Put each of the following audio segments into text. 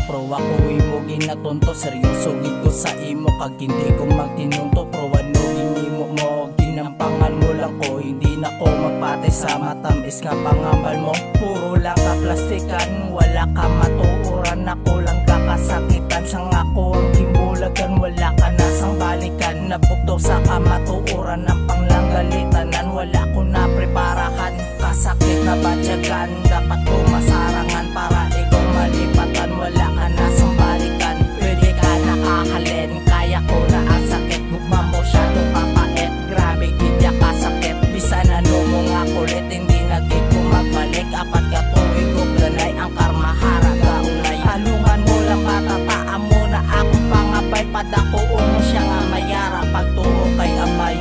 Pro ako imo ginatonto, seryoso gid ko sa imo. Kag hindi ko magtinunto, pro ano ginimo mo, ginampangan mo lang ko. Hindi na ko magpatay sa matamis nga pangambal mo. Puro lang ka plastikan, wala ka matuuran. Ako lang kakasakitan, sang ako ang gimbulagan. Wala ka na sang balikan, nabukto sa kamatuuran. Ang panglangalitanan, wala ko na preparahan. Kasakit na batyagan, dapat ko masarangan para ikaw malipatan. Wala ka na sang balikan, pwede ka nakahalin. Kaya ko na ang sakit, gugma mo siyadong papait. Grabe gidya kasakit, bisan ano mo nga kulit. Hindi na gid ko magbalik, apat ka tuig ko planay. Ang karma haraga unay, alungan mo lang patataan mo na akong pangabay. Padakuon mo siya nga mayara pagtuo kay amay.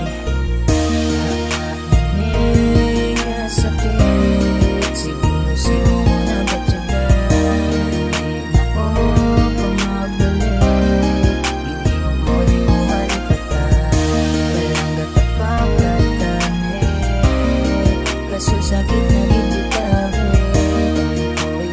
Sakit, siguro sino na batyagan. Di na ko pamagbalik, hindi mo di mo malipatan. Walang gatapak katanit, kaso sakit na bibitabi.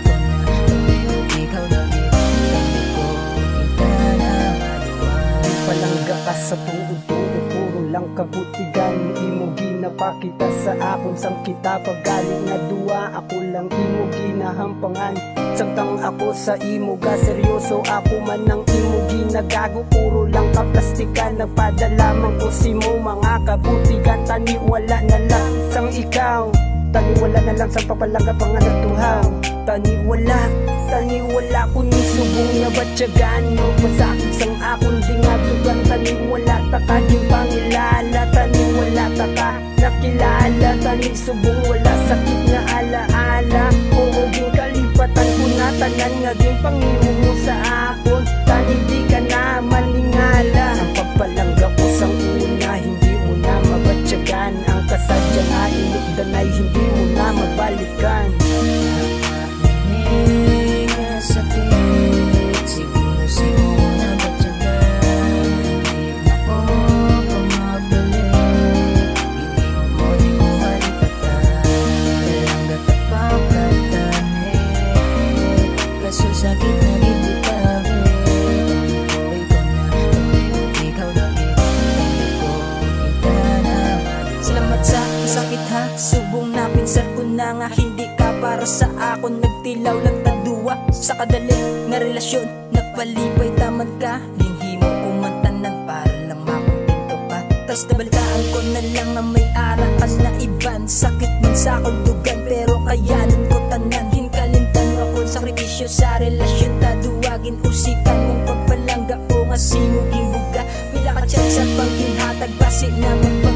Tambi ko ikaw na gid. Tambi ko kita na maluwag. Palangga ka sa tuod-tuod, puro lang kabutigan. Imo ginapakita sa akon sang kita pagaling nga duwa. Ako lang imo ginahampangan, samtang ako sa imo ga seryoso. Ako man ang imo ginagago, puro lang ka plastikan. Nagpadala man ko si mo mga kabutigan. Taniwala na lang sang ikaw, taniwala na lang sang papalangga panganatuhaw. Taniwala ko ni subong na batyagan. No pasakit sang akon dingatugan. Taniwala ta ka din pangilala, taniwala ta ka nakilala. Tani subong wala sakit na alaala. Oo ging kalipatan ko na tanan nga ging pangimo mo sa akon. Tani di ka na maningala. Ang pagpalangga ko sang una, hindi mo na mabatyagan. Ang kasadya nga inugdanay, hindi mo na magbalikan. Sakit, siguro sino na batyagan. Di na ko pamagbalik, hindi mo di mo malipatan. Walang gatapak katanit, kaso sakit na bibitabi. Tambi ko ikaw na gid. Tambi ko kita na maluwag. Salamat sa sakit ha, subong na pinsan ko na nga. Hindi ka para sa akon, nagtilaw lang taduwa. Sa kadali na relasyon, nagpalipay taman ka. Linghimo kumantanan para lang makumpinto pa. Tas nabalitaan ko na lang na may arakas na iban. Sakit man sa akong dugan, pero kayanan ko tanan. Hinkalintan ako sakripisyo sa relasyon. Taduwagin usikan mong pagpalangga o nga simuging buga. Pila ka tiyan sa panghinhatag, basi na magpapalangga.